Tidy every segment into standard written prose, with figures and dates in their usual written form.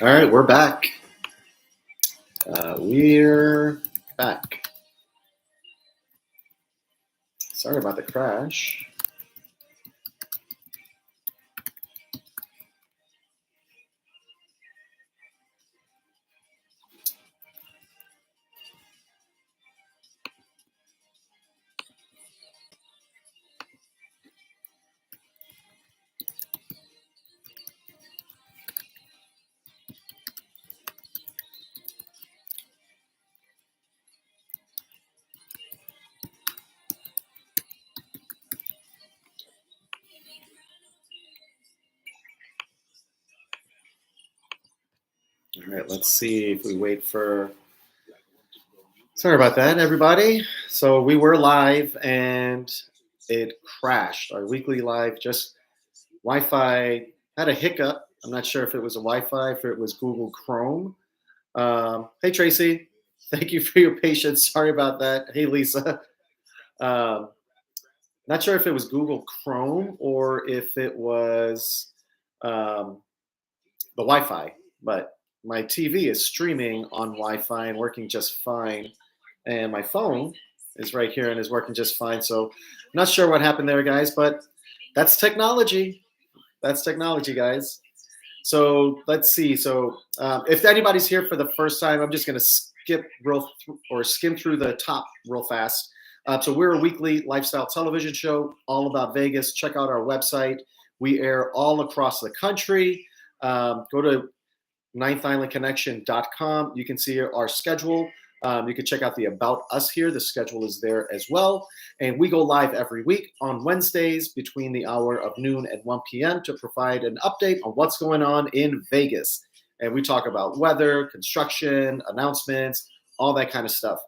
All right, we're back. We're back. Sorry about the crash. All right, let's see if we wait for. Sorry about that, everybody. So we were live and it crashed. Our weekly live, just Wi-Fi had a hiccup. I'm not sure if it was a Wi-Fi, if it was Google Chrome. Hey, Tracy. Thank you for your patience. Sorry about that. Hey, Lisa. Um, Not sure if it was Google Chrome or if it was the Wi-Fi, but my TV is streaming on Wi-Fi and working just fine, and my phone is right here and is working just fine. So, not sure what happened there, guys, but that's technology. That's technology, guys. So let's see. So if anybody's here for the first time, I'm just going to skim through the top real fast. So we're a weekly lifestyle television show all about Vegas. Check out our website. We air all across the country. Go to ninthislandconnection.com. You can see our schedule. You can check out the About Us here. The schedule is there as well. And we go live every week on Wednesdays between the hour of noon and 1 p.m. to provide an update on what's going on in Vegas. And we talk about weather, construction, announcements, all that kind of stuff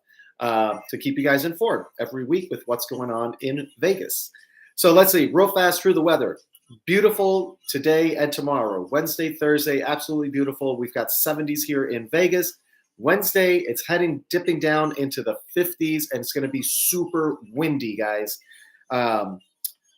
to keep you guys informed every week with what's going on in Vegas. So let's see, real fast through the weather. Beautiful today and tomorrow. Wednesday, Thursday, absolutely beautiful. We've got 70s here in Vegas. Wednesday, it's dipping down into the 50s, and it's going to be super windy, guys.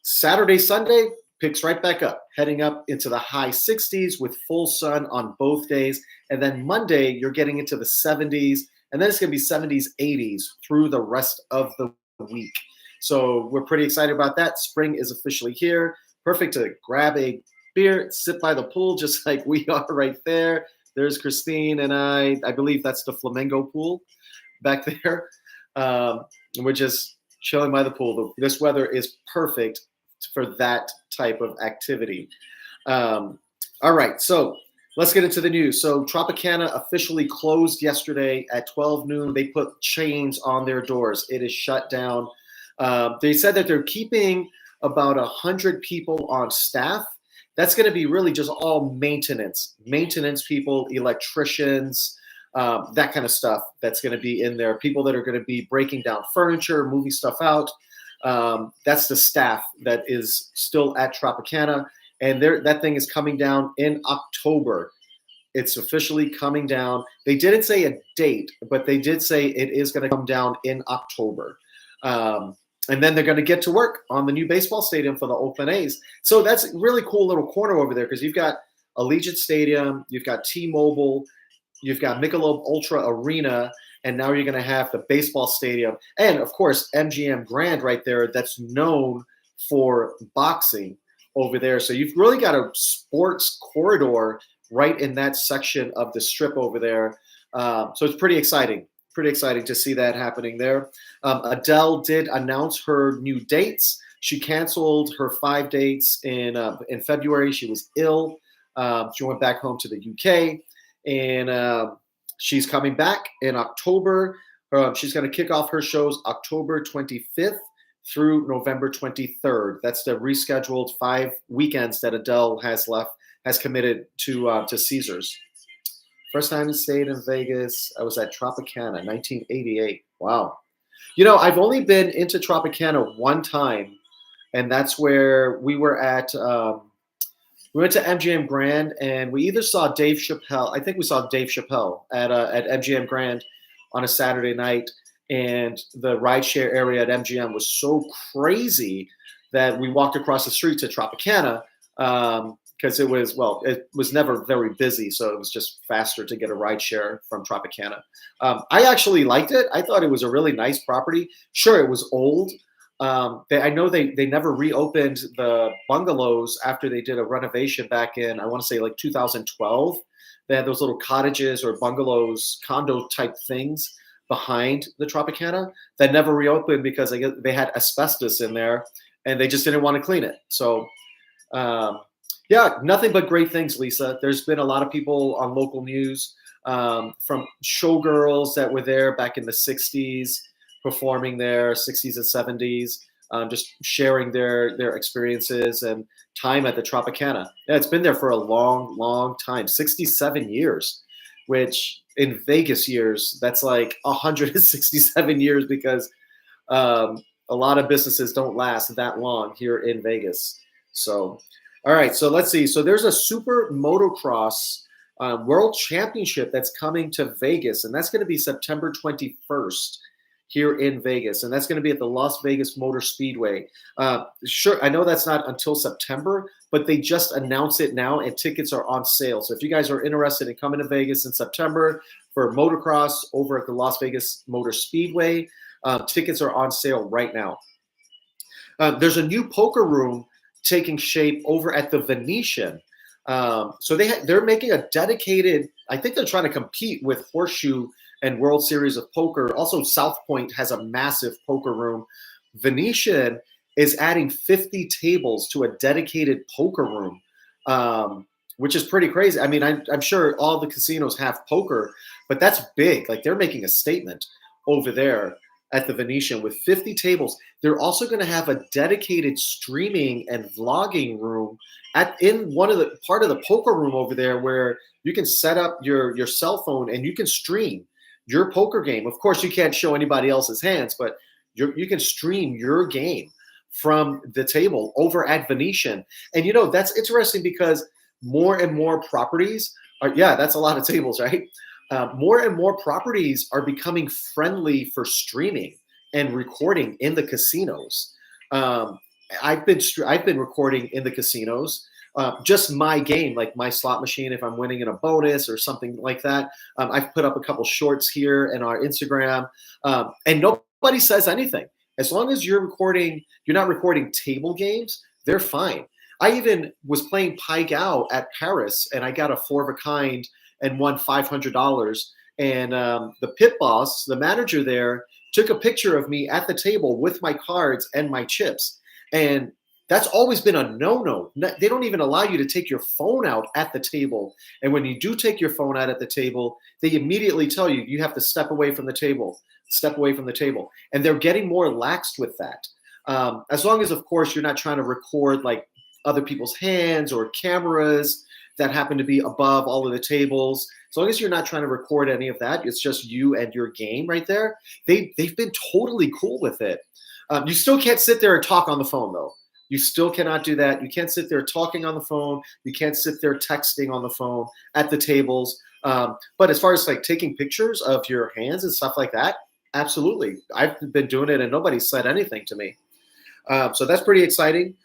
Saturday, Sunday, picks right back up, heading up into the high 60s with full sun on both days. And then Monday, you're getting into the 70s, and then it's going to be 70s, 80s through the rest of the week. So we're pretty excited about that. Spring is officially here. Perfect to grab a beer, sit by the pool, just like we are right there. There's Christine and I believe that's the Flamingo pool back there. And we're just chilling by the pool. This weather is perfect for that type of activity. All right, so let's get into the news. So Tropicana officially closed yesterday at 12 noon. They put chains on their doors. It is shut down. They said that they're keeping about 100 people on staff. That's going to be really just all maintenance people, electricians, that kind of stuff that's going to be in there. People that are going to be breaking down furniture, moving stuff out. That's the staff that is still at Tropicana. And that thing is coming down in October. It's officially coming down. They didn't say a date, but they did say it is going to come down in October. And then they're going to get to work on the new baseball stadium for the Oakland A's. So that's a really cool little corner over there because you've got Allegiant Stadium, you've got T-Mobile, you've got Michelob Ultra Arena, and now you're going to have the baseball stadium. And, of course, MGM Grand right there that's known for boxing over there. So you've really got a sports corridor right in that section of the strip over there. So it's pretty exciting. Pretty exciting to see that happening there. Adele did announce her new dates. She canceled her 5 dates in February. She was ill. She went back home to the UK, and she's coming back in October. She's going to kick off her shows October 25th through November 23rd. That's the rescheduled 5 weekends that Adele has committed to Caesars. First time I stayed in Vegas, I was at Tropicana, 1988. Wow. You know, I've only been into Tropicana one time, and that's where we were at. We went to MGM Grand, and we either saw Dave Chappelle. I think we saw Dave Chappelle at MGM Grand on a Saturday night, and the rideshare area at MGM was so crazy that we walked across the street to Tropicana because it was never very busy, so it was just faster to get a ride share from Tropicana. I actually liked it. I thought it was a really nice property. Sure, it was old. I know they never reopened the bungalows after they did a renovation back in, I want to say, like 2012. They had those little cottages or bungalows, condo type things behind the Tropicana that never reopened because I guess they had asbestos in there and they just didn't want to clean it. So, yeah, nothing but great things, Lisa. There's been a lot of people on local news, from showgirls that were there back in the 60s, performing there, 60s and 70s, just sharing their experiences and time at the Tropicana. Yeah, it's been there for a long, long time, 67 years, which in Vegas years, that's like 167 years because a lot of businesses don't last that long here in Vegas. So, all right, so let's see. So there's a super motocross world championship that's coming to Vegas, and that's going to be September 21st here in Vegas, and that's going to be at the Las Vegas Motor Speedway. Sure, I know that's not until September, but they just announced it now, and tickets are on sale. So if you guys are interested in coming to Vegas in September for motocross over at the Las Vegas Motor Speedway, tickets are on sale right now. There's a new poker room taking shape over at the Venetian. So they're making a dedicated, I think they're trying to compete with Horseshoe and World Series of Poker. Also, South Point has a massive poker room. Venetian is adding 50 tables to a dedicated poker room, which is pretty crazy. I mean, I'm sure all the casinos have poker, but that's big. Like, they're making a statement over there at the Venetian with 50 tables. They're also going to have a dedicated streaming and vlogging room in one of the part of the poker room over there, where you can set up your cell phone and you can stream your poker game. Of course, you can't show anybody else's hands, but you can stream your game from the table over at Venetian. And that's interesting because more and more properties that's a lot of tables, right? More and more properties are becoming friendly for streaming and recording in the casinos. I've been recording in the casinos, just my game, like my slot machine, if I'm winning in a bonus or something like that. I've put up a couple shorts here in our Instagram, and nobody says anything. As long as you're not recording table games, they're fine. I even was playing Pai Gow at Paris, and I got a 4 of a kind and won $500. And the pit boss, the manager there, took a picture of me at the table with my cards and my chips. And that's always been a no-no. They don't even allow you to take your phone out at the table. And when you do take your phone out at the table, they immediately tell you, you have to step away from the table. And they're getting more laxed with that. As long as, of course, you're not trying to record like other people's hands or cameras that happen to be above all of the tables. As long as you're not trying to record any of that, it's just you and your game right there. They've been totally cool with it. You still can't sit there and talk on the phone, though. You still cannot do that. You can't sit there talking on the phone. You can't sit there texting on the phone at the tables. But as far as like taking pictures of your hands and stuff like that, absolutely. I've been doing it and nobody said anything to me. So that's pretty exciting.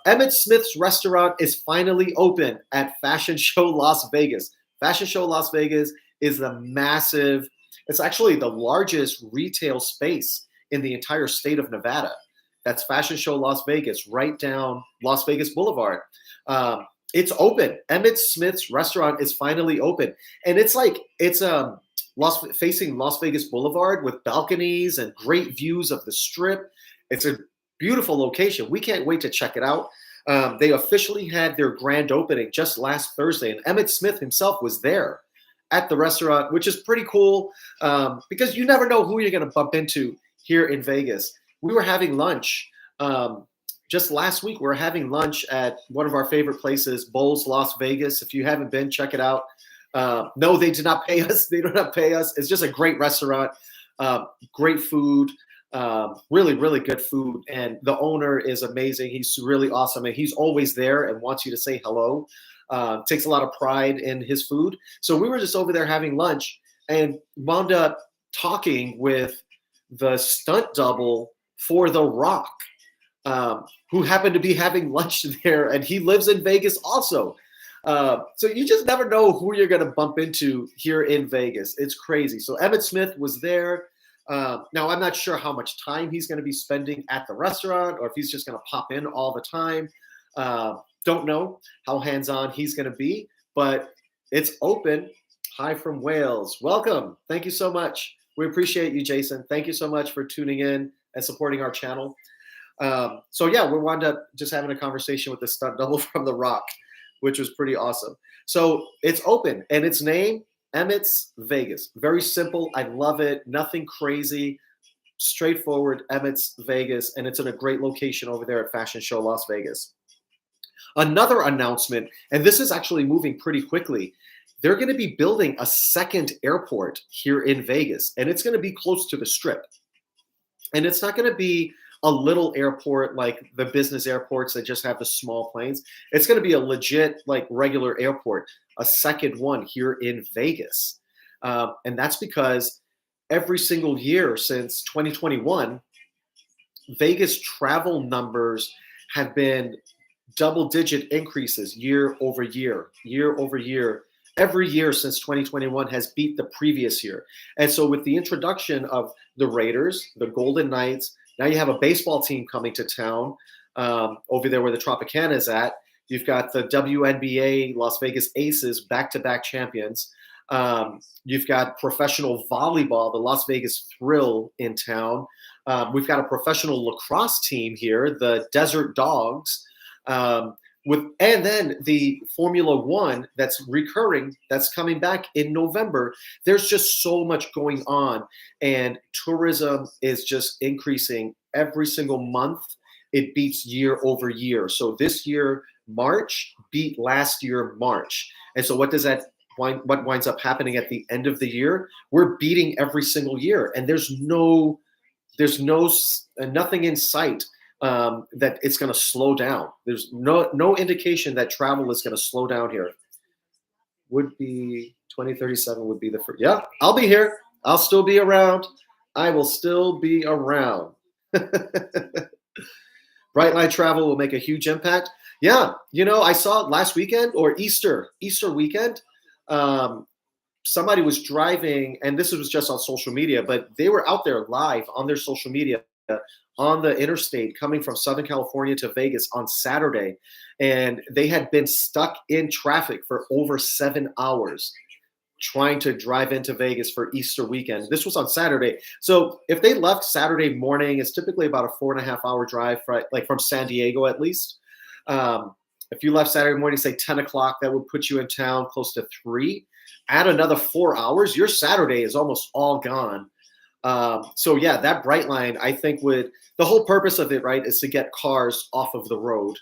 Emmett Smith's restaurant is finally open at Fashion Show Las Vegas. Fashion Show Las Vegas is it's actually the largest retail space in the entire state of Nevada. That's Fashion Show Las Vegas, right down Las Vegas Boulevard. It's open. Emmett Smith's restaurant is finally open. And it's facing Las Vegas Boulevard with balconies and great views of the Strip. It's a beautiful location. We can't wait to check it out. They officially had their grand opening just last Thursday, and Emmett Smith himself was there at the restaurant, which is pretty cool because you never know who you're going to bump into here in Vegas. We were having lunch just last week. We were having lunch at one of our favorite places, Bowls Las Vegas. If you haven't been, check it out. No, they did not pay us. They do not pay us. It's just a great restaurant, great food. Really, really good food. And the owner is amazing. He's really awesome. And he's always there and wants you to say hello. Takes a lot of pride in his food. So we were just over there having lunch and wound up talking with the stunt double for The Rock. who happened to be having lunch there, and he lives in Vegas also. So you just never know who you're going to bump into here in Vegas. It's crazy. So Emmitt Smith was there. Now, I'm not sure how much time he's going to be spending at the restaurant or if he's just going to pop in all the time. Don't know how hands-on he's going to be, but it's open. Hi from Wales. Welcome. Thank you so much. We appreciate you, Jason. Thank you so much for tuning in and supporting our channel. So yeah, we wound up just having a conversation with the stunt double from The Rock, which was pretty awesome. So it's open, and its name, Emmitt's Vegas. Very simple. I love it. Nothing crazy. Straightforward, Emmitt's Vegas, and it's in a great location over there at Fashion Show Las Vegas. Another announcement, and this is actually moving pretty quickly. They're going to be building a second airport here in Vegas, and it's going to be close to the Strip. And it's not going to be a little airport like the business airports that just have the small planes. It's going to be a legit, like, regular airport, a second one here in Vegas. And that's because every single year since 2021, Vegas travel numbers have been double-digit increases year over year, year over year. Every year since 2021 has beat the previous year. And so with the introduction of the Raiders, the Golden Knights, now you have a baseball team coming to town over there where the Tropicana is at. You've got the WNBA Las Vegas Aces, back-to-back champions. You've got professional volleyball, the Las Vegas Thrill in town. We've got a professional lacrosse team here, the Desert Dogs. And then the Formula One that's recurring, that's coming back in November. There's just so much going on, and tourism is just increasing every single month. It beats year over year. So this year, March beat last year, March. And so what winds up happening at the end of the year? We're beating every single year, and there's nothing in sight that it's going to slow down. There's no indication that travel is going to slow down here. Would be 2037 would be the first. Yeah, I'll be here. I'll still be around. I will still be around. Brightline travel will make a huge impact. Yeah, I saw it last weekend or Easter weekend. Somebody was driving, and this was just on social media, but they were out there live on their social media on the interstate coming from Southern California to Vegas on Saturday, and they had been stuck in traffic for over 7 hours trying to drive into Vegas for Easter weekend. This was on Saturday. So if they left Saturday morning, it's typically about a 4.5-hour drive, from San Diego at least. If you left Saturday morning, say 10 o'clock, that would put you in town close to 3. Add another 4 hours, your Saturday is almost all gone. So yeah, that Brightline, I think the whole purpose of it, right, is to get cars off of the road.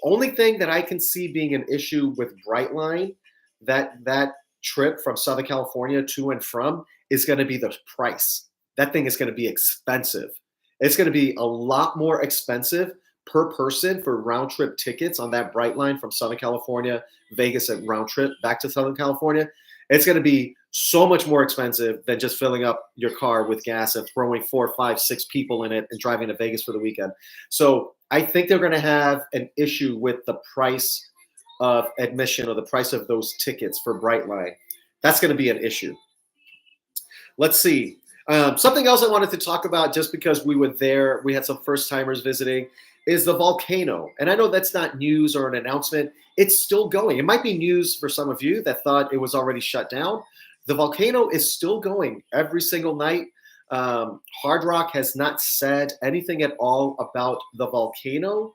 Only thing that I can see being an issue with Brightline, that trip from Southern California to and from, is going to be the price. That thing is going to be expensive. It's going to be a lot more expensive per person for round trip tickets on that Brightline from Southern California, Vegas, and round trip back to Southern California. It's going to be so much more expensive than just filling up your car with gas and throwing 4, 5, 6 people in it and driving to Vegas for the weekend. So I think they're going to have an issue with the price of admission or the price of those tickets for Brightline. That's going to be an issue. Let's see. Something else I wanted to talk about, just because we were there, we had some first timers visiting, is the volcano. And I know that's not news or an announcement. It's still going. It might be news for some of you that thought it was already shut down. The volcano is still going every single night. Hard Rock has not said anything at all about the volcano.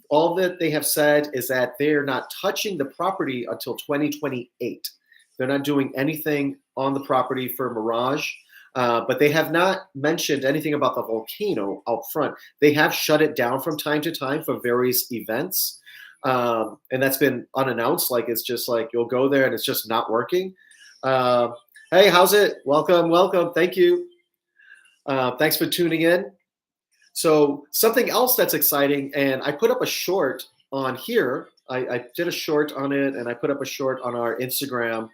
All that they have said is that they're not touching the property until 2028. They're not doing anything on the property for Mirage, but they have not mentioned anything about the volcano out front. They have shut it down from time to time for various events, and that's been unannounced. Like, it's just like you'll go there and it's just not working. Hey, how's it? Welcome. Thank you. Thanks for tuning in. So something else that's exciting, and I put up a short on here. I did a short on it, and I put up a short on our Instagram.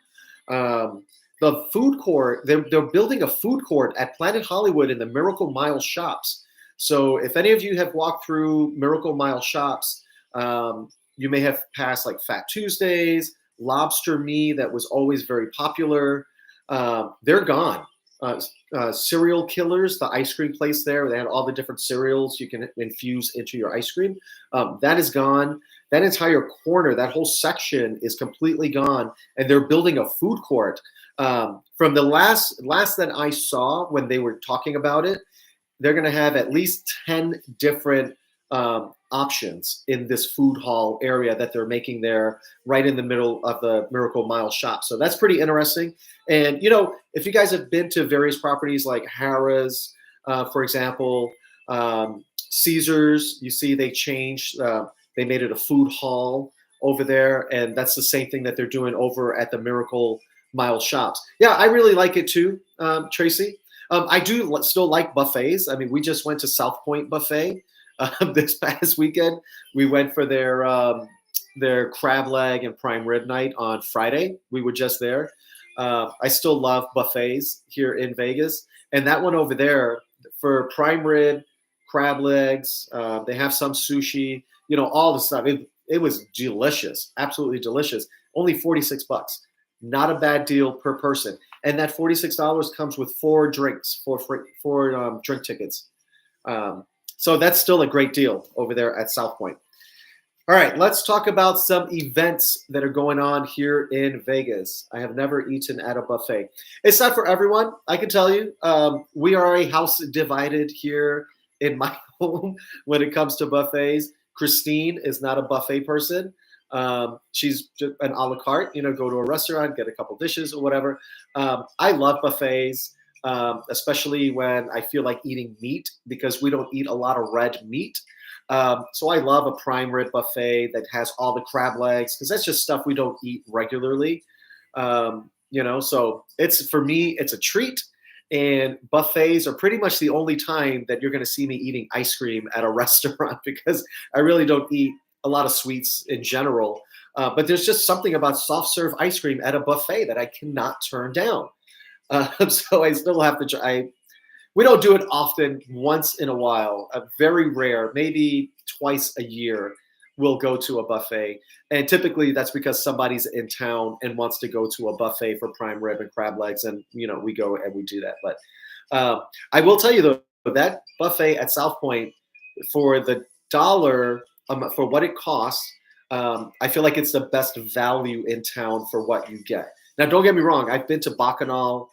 The food court, they're building a food court at Planet Hollywood in the Miracle Mile shops. So if any of you have walked through Miracle Mile shops, you may have passed like Fat Tuesdays, Lobster Me, that was always very popular. They're gone. Cereal Killers, the ice cream place there, they had all the different cereals you can infuse into your ice cream. That is gone. That entire corner, that whole section is completely gone, and they're building a food court. From the last that I saw when they were talking about it, they're going to have at least 10 different options in this food hall area that they're making there right in the middle of the Miracle Mile shop. So that's pretty interesting. And, you know, if you guys have been to various properties like Harrah's, for example, Caesars, you see they changed, they made it a food hall over there. And that's the same thing that they're doing over at the Miracle Mile shops. Yeah, I really like it too, Tracy. I do still like buffets. I mean, we just went to South Point Buffet this past weekend. We went for their crab leg and prime rib night on Friday. We were just there. I still love buffets here in Vegas. And that one over there for prime rib, crab legs, they have some sushi, you know, all the stuff. It was delicious, absolutely delicious. Only $46. Not a bad deal per person. And that $46 comes with 4 drinks, four drink tickets. So that's still a great deal over there at South Point. All right, let's talk about some events that are going on here in Vegas. I have never eaten at a buffet. It's not for everyone, I can tell you. We are a house divided here in my home when it comes to buffets. Christine is not a buffet person. She's just an a la carte, you know, go to a restaurant, get a couple dishes or whatever. I love buffets, especially when I feel like eating meat, because we don't eat a lot of red meat. So I love a prime rib buffet that has all the crab legs, because that's just stuff we don't eat regularly. You know, so for me, it's a treat. And buffets are pretty much the only time that you're going to see me eating ice cream at a restaurant, because I really don't eat a lot of sweets in general. But there's just something about soft serve ice cream at a buffet that I cannot turn down. So I still have to try. We don't do it often. Once in a while, very rare, maybe twice a year, we'll go to a buffet. And typically that's because somebody's in town and wants to go to a buffet for prime rib and crab legs. And, you know, we go and we do that. But I will tell you, though, that buffet at South Point, for the dollar, for what it costs, I feel like it's the best value in town for what you get. Now, don't get me wrong. I've been to Bacchanal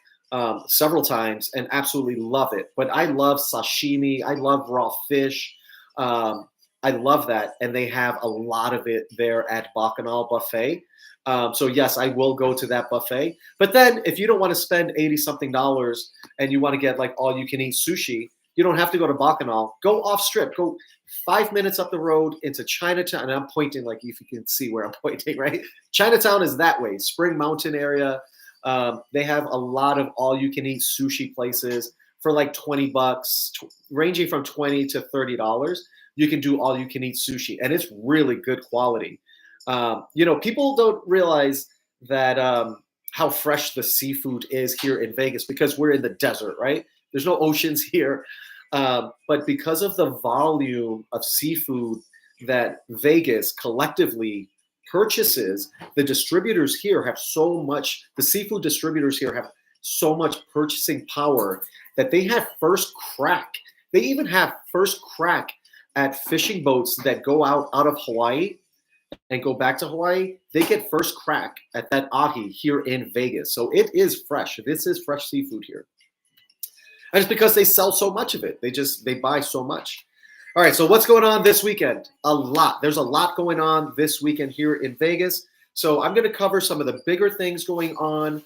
several times and absolutely love it. But I love sashimi. I love raw fish. I love that. And they have a lot of it there at Bacchanal Buffet. So yes, I will go to that buffet. But then if you don't want to spend $80-something and you want to get like all you can eat sushi, you don't have to go to Bacchanal. Go off strip. Go 5 minutes up the road into Chinatown. And I'm pointing, like, if you can see where I'm pointing, right? Chinatown is that way. Spring Mountain area. They have a lot of all-you-can-eat sushi places for like $20, ranging from $20 to $30. You can do all-you-can-eat sushi, and it's really good quality. You know, people don't realize that how fresh the seafood is here in Vegas, because we're in the desert, right? There's no oceans here. But because of the volume of seafood that Vegas collectively purchases, the distributors here have so much, the seafood distributors here have so much purchasing power that they have first crack. They even have first crack at fishing boats that go out of Hawaii and go back to Hawaii. They get first crack at that ahi here in Vegas. So it is fresh. This is fresh seafood here. And it's because they sell so much of it. They buy so much. All right, so what's going on this weekend? A lot. There's a lot going on this weekend here in Vegas. So I'm going to cover some of the bigger things going on.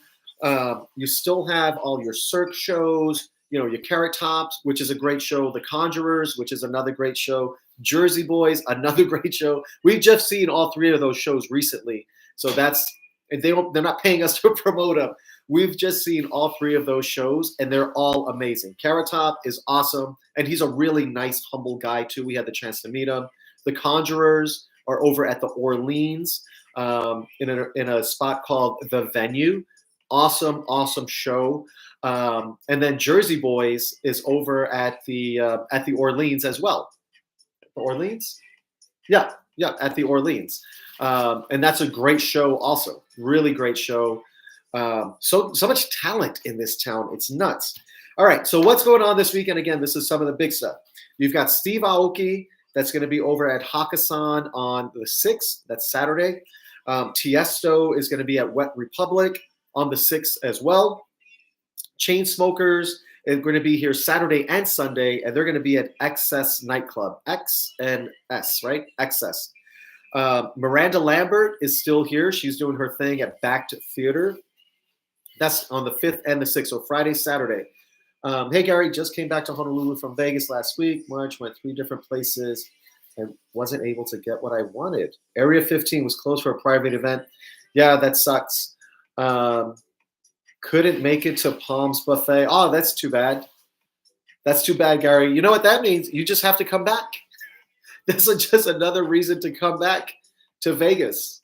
You still have all your Cirque shows, you know, your Carrot Tops, which is a great show. The Conjurers, which is another great show. Jersey Boys, another great show. We've just seen all 3 of those shows recently. So they're not paying us to promote them. We've just seen all 3 of those shows, and they're all amazing. Carrot Top is awesome, and he's a really nice, humble guy, too. We had the chance to meet him. The Conjurers are over at the Orleans in a spot called The Venue. awesome show. And then Jersey Boys is over at the Orleans as well. The Orleans? Yeah, at the Orleans. And that's a great show also. Really great show. So much talent in this town. It's nuts. All right, so what's going on this weekend? Again, this is some of the big stuff. You've got Steve Aoki. That's going to be over at Hakkasan on the 6th. That's Saturday. Tiesto is going to be at Wet Republic on the 6th as well. Chainsmokers is going to be here Saturday and Sunday, and they're going to be at XS Nightclub. X and S, right? XS. Miranda Lambert is still here. She's doing her thing at Backed Theater. That's on the 5th and the 6th, so Friday, Saturday. Hey, Gary, just came back to Honolulu from Vegas last week. March, went 3 different places and wasn't able to get what I wanted. Area 15 was closed for a private event. Yeah, that sucks. Couldn't make it to Palms Buffet. Oh, that's too bad. That's too bad, Gary. You know what that means? You just have to come back. This is just another reason to come back to Vegas.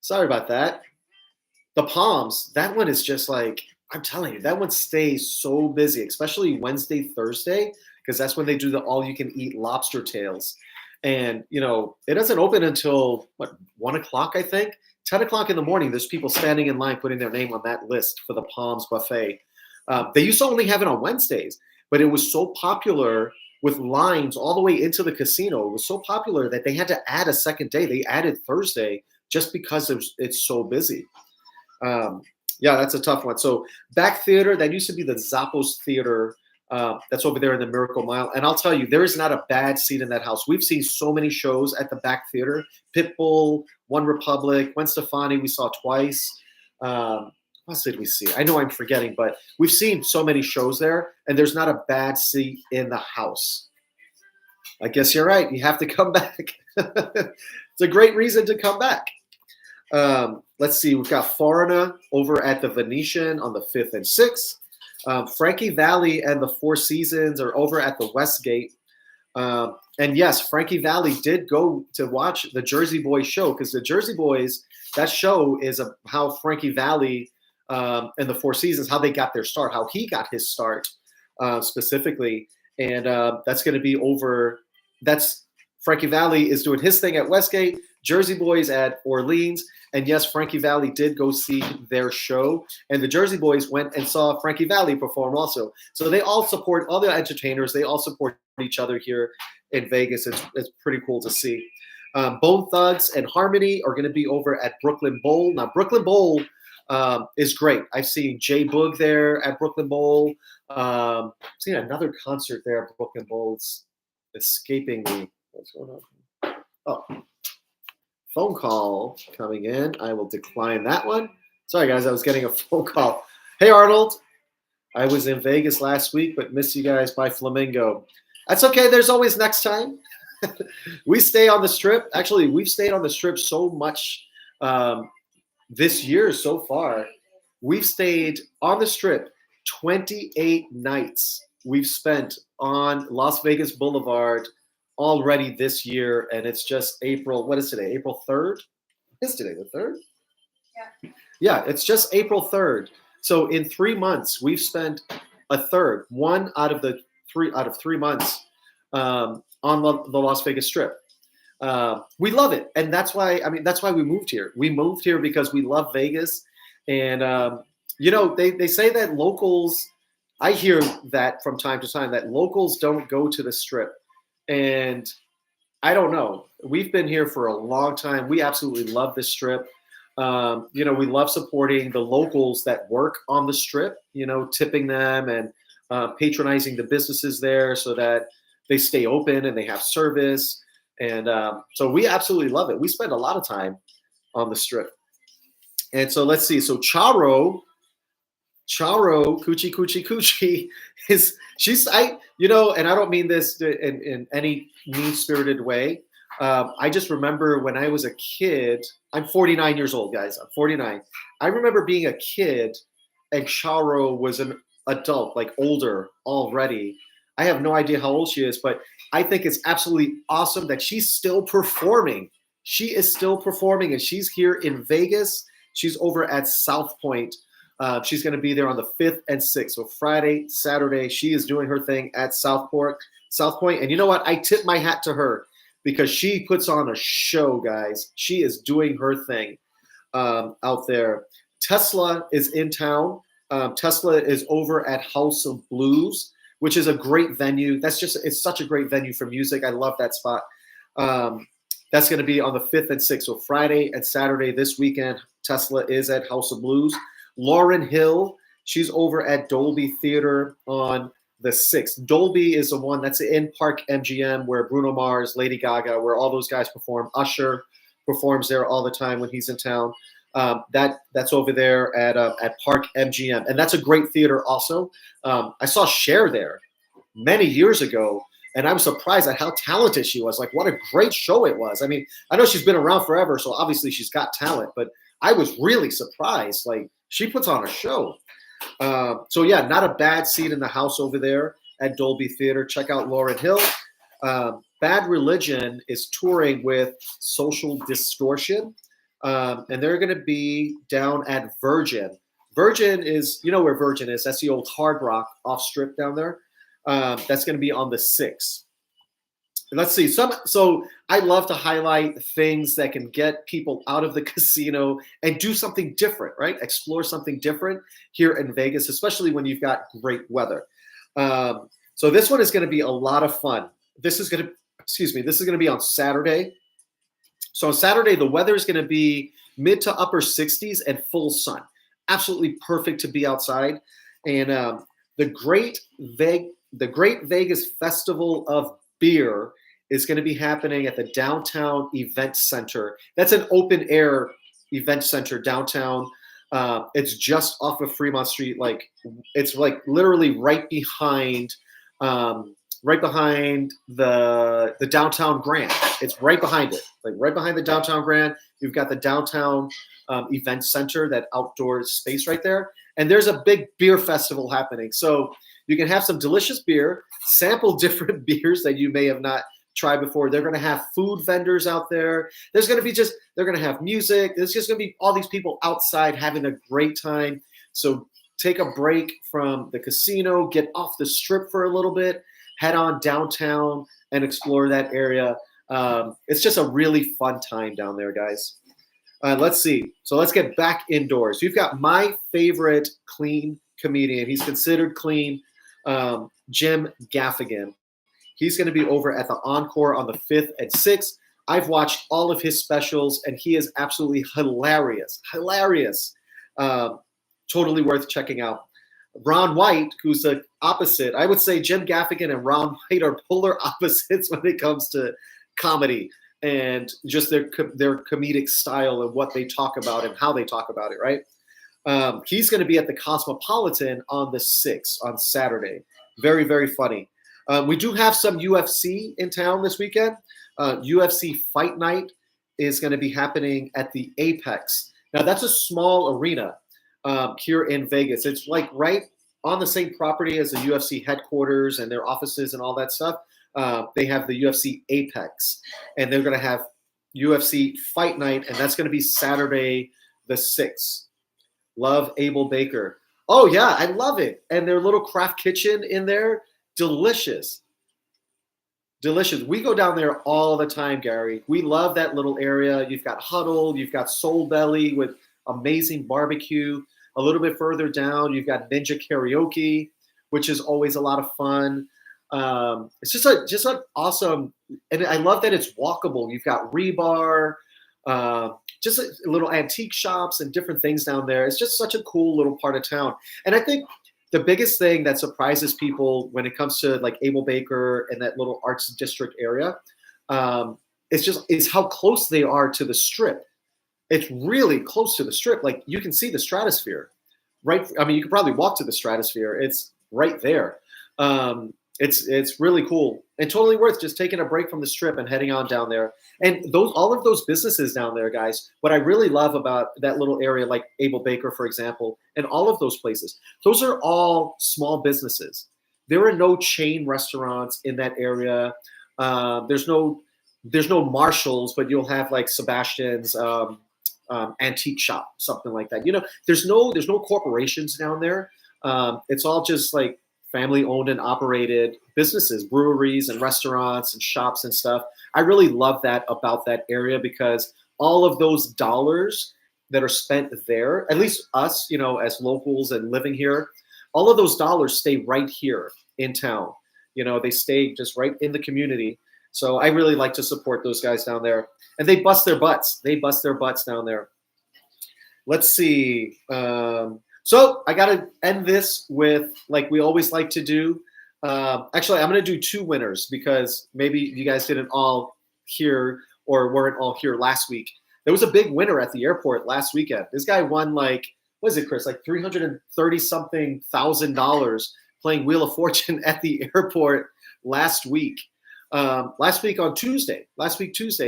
Sorry about that. The Palms, that one is just like, I'm telling you, that one stays so busy, especially Wednesday, Thursday, because that's when they do the all-you-can-eat lobster tails. And, it doesn't open until, 1 o'clock, I think? 10 o'clock in the morning, there's people standing in line putting their name on that list for the Palms Buffet. They used to only have it on Wednesdays, but it was so popular with lines all the way into the casino. It was so popular that they had to add a second day. They added Thursday just because it's so busy. Yeah, that's a tough one. So Back Theater, that used to be the Zappos Theater. That's over there in the Miracle Mile. And I'll tell you, there is not a bad seat in that house. We've seen so many shows at the Back Theater. Pitbull, One Republic, Gwen Stefani we saw twice. What else did we see? I know I'm forgetting, but we've seen so many shows there, and there's not a bad seat in the house. I guess you're right. You have to come back. It's a great reason to come back. Let's see. We've got Foreigner over at the Venetian on the 5th and 6th. Frankie Valli and the Four Seasons are over at the Westgate. And yes, Frankie Valli did go to watch the Jersey Boys show, because the Jersey Boys, that show is how Frankie Valli and the Four Seasons, how they got their start, how he got his start specifically. And that's going to be over. That's Frankie Valli is doing his thing at Westgate, Jersey Boys at Orleans. And yes, Frankie Valli did go see their show. And the Jersey Boys went and saw Frankie Valli perform also. So they all support, all the entertainers, they all support each other here in Vegas. It's pretty cool to see. Bone Thugs and Harmony are going to be over at Brooklyn Bowl. Now, Brooklyn Bowl is great. I've seen Jay Boog there at Brooklyn Bowl. I've seen another concert there at Brooklyn Bowl. It's escaping me. What's going on? Oh. Phone call coming in. I will decline that one. Sorry, guys. I was getting a phone call. Hey, Arnold. I was in Vegas last week, but missed you guys by Flamingo. That's okay. There's always next time. We stay on the Strip. Actually, we've stayed on the Strip so much this year so far. We've stayed on the Strip 28 nights we've spent on Las Vegas Boulevard already this year, and it's just April. What is today? April 3rd? Is today the 3rd? Yeah. Yeah, it's just April 3rd. So in 3 months, we've spent a third, 1 out of 3 months on the Las Vegas Strip. We love it, and that's why. That's why we moved here. We moved here because we love Vegas, and they say that locals. I hear that from time to time that locals don't go to the Strip. And I don't know. We've been here for a long time. We absolutely love the Strip. We love supporting the locals that work on the Strip, tipping them and patronizing the businesses there so that they stay open and they have service. And so we absolutely love it. We spend a lot of time on the Strip. And so let's see. So Charo, Coochie and I don't mean this in any mean-spirited way. I just remember when I was a kid, I'm 49 years old, guys. I'm 49. I remember being a kid and Charo was an adult, like older already. I have no idea how old she is, but I think it's absolutely awesome that she's still performing. She is still performing, and she's here in Vegas. She's over at South Point. She's going to be there on the 5th and 6th. So Friday, Saturday, she is doing her thing at South Point. And you know what? I tip my hat to her because she puts on a show, guys. She is doing her thing out there. Tesla is in town. Tesla is over at House of Blues, which is a great venue. It's such a great venue for music. I love that spot. That's going to be on the 5th and 6th. So Friday and Saturday this weekend, Tesla is at House of Blues. Lauryn Hill, she's over at Dolby Theater on the 6th. Dolby is the one that's in Park MGM where Bruno Mars, Lady Gaga, where all those guys perform. Usher performs there all the time when he's in town. That's over there at Park MGM, and that's a great theater also. I saw Cher there many years ago, and I was surprised at how talented she was. Like, what a great show it was. I mean, I know she's been around forever, so obviously she's got talent, but I was really surprised. Like, she puts on a show. So yeah, not a bad seat in the house over there at Dolby Theater. Check out Lauryn Hill. Bad Religion is touring with Social Distortion. And they're going to be down at Virgin. Virgin is, you know where Virgin is. That's the old Hard Rock off strip down there. That's going to be on the 6th. Let's see. So I love to highlight things that can get people out of the casino and do something different, right? Explore something different here in Vegas, especially when you've got great weather. So this one is going to be a lot of fun. This is going to be on Saturday. So on Saturday, the weather is going to be mid to upper 60s and full sun. Absolutely perfect to be outside. And the Great Vegas Festival of Beer is going to be happening at the Downtown Event Center. That's an open air event center downtown. It's just off of Fremont Street. It's literally right behind the Downtown Grand. It's right behind it, right behind the Downtown Grand. You've got the Downtown Event Center, that outdoor space right there. And there's a big beer festival happening. So you can have some delicious beer, sample different beers that you may have not tried before. They're going to have food vendors out there. They're going to have music. There's just going to be all these people outside having a great time. So take a break from the casino, get off the strip for a little bit, head on downtown and explore that area. It's just a really fun time down there, guys. Let's see. So let's get back indoors. You've got my favorite clean comedian. He's considered clean, Jim Gaffigan. He's going to be over at the Encore on the 5th and 6th. I've watched all of his specials, and he is absolutely hilarious. Hilarious. Totally worth checking out. Ron White, who's the opposite. I would say Jim Gaffigan and Ron White are polar opposites when it comes to comedy and just their comedic style and what they talk about and how they talk about it, right? He's going to be at the Cosmopolitan on the 6th, on Saturday. Very, very funny. We do have some UFC in town this weekend. UFC Fight Night is going to be happening at the Apex. Now, that's a small arena here in Vegas. It's like right on the same property as the UFC headquarters and their offices and all that stuff. They have the UFC Apex, and they're going to have UFC Fight Night, and that's going to be Saturday the 6th. Love Abel Baker. Oh, yeah, I love it. And their little craft kitchen in there, delicious. Delicious. We go down there all the time, Gary. We love that little area. You've got Huddle. You've got Soul Belly with amazing barbecue. A little bit further down, you've got Ninja Karaoke, which is always a lot of fun. It's just an awesome, and I love that it's walkable. You've got Rebar, just a little antique shops and different things down there. It's just such a cool little part of town. And I think the biggest thing that surprises people when it comes to like Abel Baker and that little arts district area, is how close they are to the Strip. It's really close to the Strip. Like, you can see the Stratosphere, right? I mean, you could probably walk to the Stratosphere. It's right there. It's really cool and totally worth just taking a break from the Strip and heading on down there. And all of those businesses down there, guys, what I really love about that little area, like Abel Baker, for example, and all of those places, those are all small businesses. There are no chain restaurants in that area. There's no Marshalls, but you'll have like Sebastian's, antique shop, something like that. You know, there's no corporations down there. It's all just like family owned and operated businesses, breweries and restaurants and shops and stuff. I really love that about that area because all of those dollars that are spent there, at least us, you know, as locals and living here, all of those dollars stay right here in town. You know, they stay just right in the community. So I really like to support those guys down there. And they bust their butts. They bust their butts down there. Let's see. So I got to end this with, like we always like to do. Actually, I'm going to do two winners because maybe you guys didn't all hear or weren't all here last week. There was a big winner at the airport last weekend. This guy won like, what is it, Chris? Like $330-something thousand playing Wheel of Fortune at the airport last week. Last week Tuesday,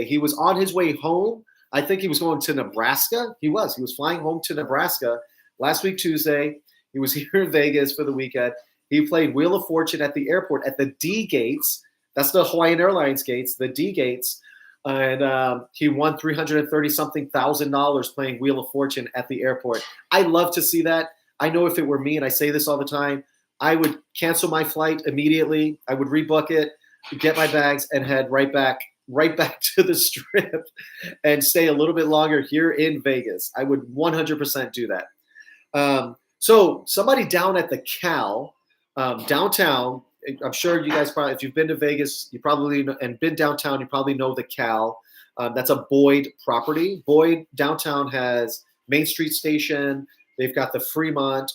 he was on his way home. I think he was going to Nebraska. He was flying home to Nebraska last week, Tuesday. He was here in Vegas for the weekend. He played Wheel of Fortune at the airport at the D gates. That's the Hawaiian Airlines gates, the D gates. And he won $330-something thousand playing Wheel of Fortune at the airport. I love to see that. I know if it were me, and I say this all the time, I would cancel my flight immediately. I would rebook it, get my bags, and head right back to the Strip and stay a little bit longer here in Vegas. I would 100% do that. So somebody down at the Cal, downtown, I'm sure you guys probably, if you've been to Vegas, you probably know, and been downtown, you probably know the Cal. That's a Boyd property. Boyd downtown has Main Street Station. They've got the Fremont,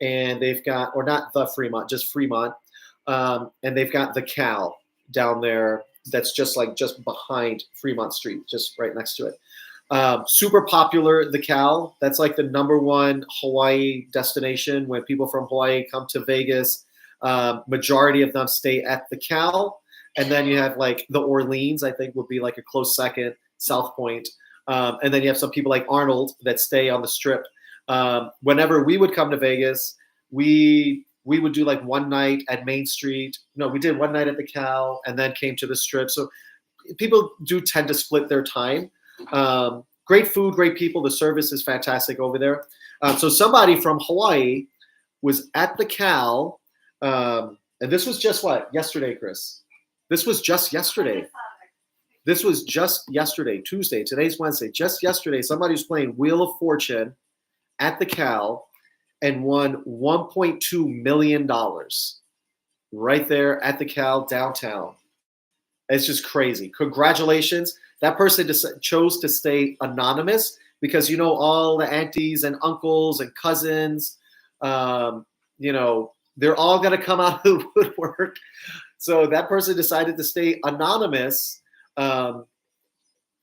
and they've got, or not the Fremont, just Fremont. And they've got the Cal down there. That's just behind Fremont Street, just right next to it. Super popular, the Cal. That's like the #1 Hawaii destination when people from Hawaii come to Vegas. Majority of them stay at the Cal. And then you have like the Orleans, I think would be like a close second, South Point. And then you have some people like Arnold that stay on the Strip. Whenever we would come to Vegas, we would do like one night at Main Street. No, we did one night at the Cal and then came to the Strip. So people do tend to split their time. Great food, great people. The service is fantastic over there. So somebody from Hawaii was at the Cal. And this was just yesterday, Chris? This was just yesterday. This was just yesterday, Tuesday. Today's Wednesday. Just yesterday, somebody was playing Wheel of Fortune at the Cal and won $1.2 million right there at the Cal downtown. It's just crazy. Congratulations. That person chose to stay anonymous because, you know, all the aunties and uncles and cousins, you know, they're all going to come out of the woodwork. So that person decided to stay anonymous and,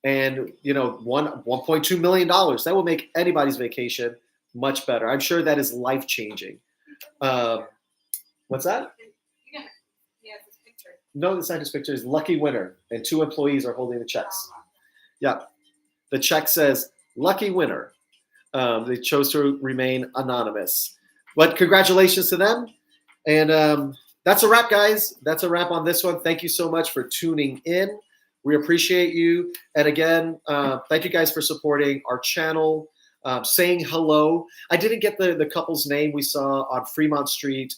you know, won $1.2 million. That will make anybody's vacation much better. I'm sure that is life-changing. What's that? He has his picture. No, it's not his picture. It's lucky winner. And 2 employees are holding the checks. Yeah. The check says lucky winner. They chose to remain anonymous. But congratulations to them. And that's a wrap, guys. That's a wrap on this one. Thank you so much for tuning in. We appreciate you. And again, thank you guys for supporting our channel, saying hello. I didn't get the couple's name we saw on Fremont Street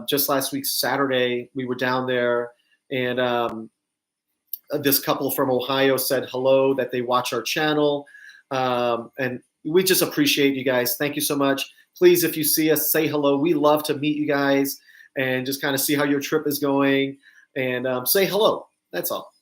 just last week, Saturday. We were down there, and this couple from Ohio said hello, that they watch our channel. And we just appreciate you guys. Thank you so much. Please, if you see us, say hello. We love to meet you guys and just kind of see how your trip is going and say hello. That's all.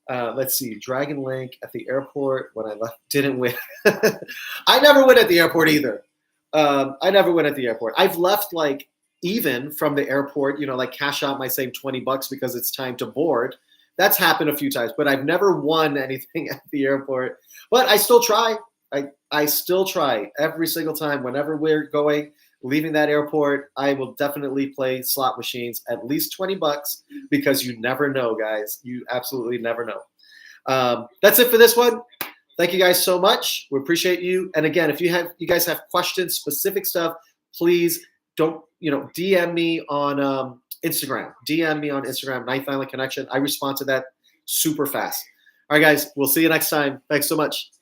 Let's see. Dragon Link at the airport when I left didn't win. I never win at the airport either. I never win at the airport. I've left like even from the airport, you know, like cash out my same $20 because it's time to board. That's happened a few times, but I've never won anything at the airport. But I still try. I still try every single time. Whenever we're leaving that airport, I will definitely play slot machines at least $20 because you never know, guys. You absolutely never know. That's it for this one. Thank you guys so much. We appreciate you. And again, if you guys have questions, specific stuff, please don't, DM me on Instagram. DM me on Instagram, Ninth Island Connection. I respond to that super fast. All right, guys, we'll see you next time. Thanks so much.